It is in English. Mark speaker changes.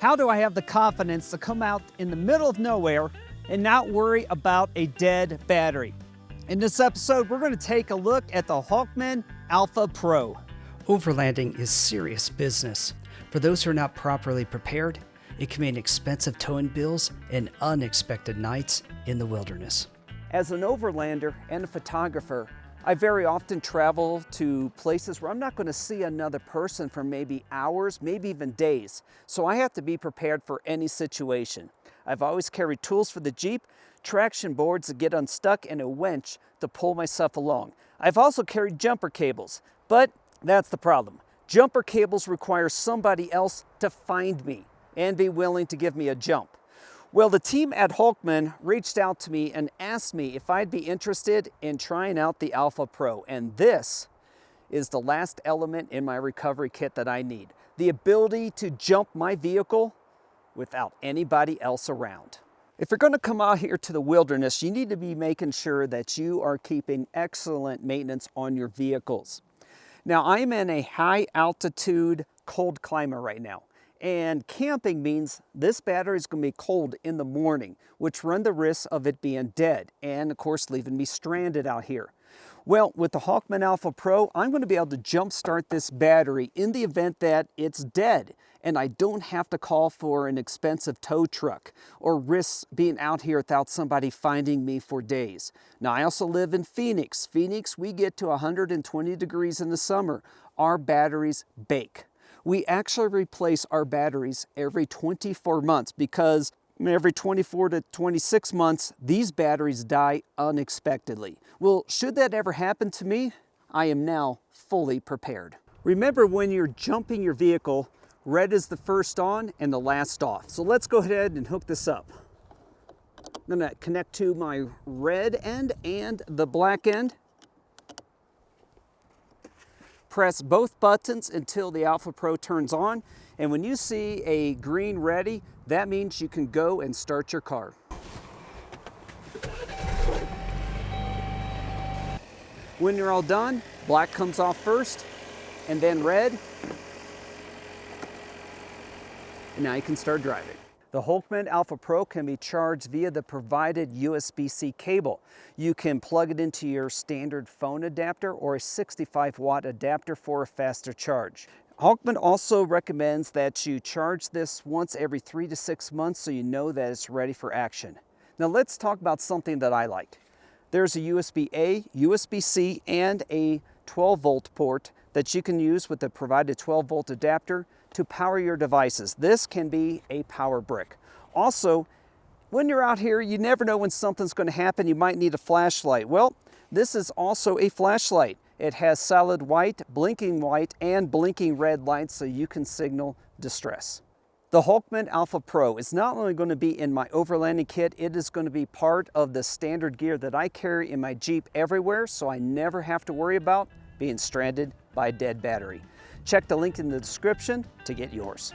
Speaker 1: How do I have the confidence to come out in the middle of nowhere and not worry about a dead battery? In this episode, we're going to take a look at the Hulkman Alpha Pro.
Speaker 2: Overlanding is serious business. For those who are not properly prepared, it can mean expensive towing bills and unexpected nights in the wilderness.
Speaker 1: As an overlander and a photographer, I very often travel to places where I'm not going to see another person for maybe hours, maybe even days. So I have to be prepared for any situation. I've always carried tools for the Jeep, traction boards to get unstuck, and a winch to pull myself along. I've also carried jumper cables, but that's the problem. Jumper cables require somebody else to find me and be willing to give me a jump. Well, the team at Hulkman reached out to me and asked me if I'd be interested in trying out the Alpha Pro. And this is the last element in my recovery kit that I need. The ability to jump my vehicle without anybody else around. If you're going to come out here to the wilderness, you need to be making sure that you are keeping excellent maintenance on your vehicles. Now, I'm in a high altitude, cold climate right now. And camping means this battery is going to be cold in the morning, which run the risk of it being dead and, of course, leaving me stranded out here. Well, with the Hulkman Alpha Pro, I'm going to be able to jump start this battery in the event that it's dead, and I don't have to call for an expensive tow truck or risk being out here without somebody finding me for days. Now, I also live in Phoenix. Phoenix, we get to 120 degrees in the summer. Our batteries bake. We actually replace our batteries every 24 months because every 24 to 26 months, these batteries die unexpectedly. Well, should that ever happen to me, I am now fully prepared. Remember, when you're jumping your vehicle, red is the first on and the last off. So let's go ahead and hook this up. I'm gonna connect to my red end and the black end. Press both buttons until the Alpha Pro turns on, and when you see a green ready, that means you can go and start your car. When you're all done, black comes off first, and then red, and now you can start driving. The Hulkman Alpha Pro can be charged via the provided USB-C cable. You can plug it into your standard phone adapter or a 65-watt adapter for a faster charge. Hulkman also recommends that you charge this once every 3 to 6 months so you know that it's ready for action. Now let's talk about something that I like. There's a USB-A, USB-C, and a 12-volt port that you can use with the provided 12-volt adapter to power your devices. This can be a power brick. Also, when you're out here, you never know when something's going to happen. You might need a flashlight. Well, this is also a flashlight. It has solid white, and blinking red lights so you can signal distress. The Hulkman Alpha Pro is not only going to be in my overlanding kit, it is going to be part of the standard gear that I carry in my Jeep everywhere, so I never have to worry about being stranded by a dead battery. Check the link in the description to get yours.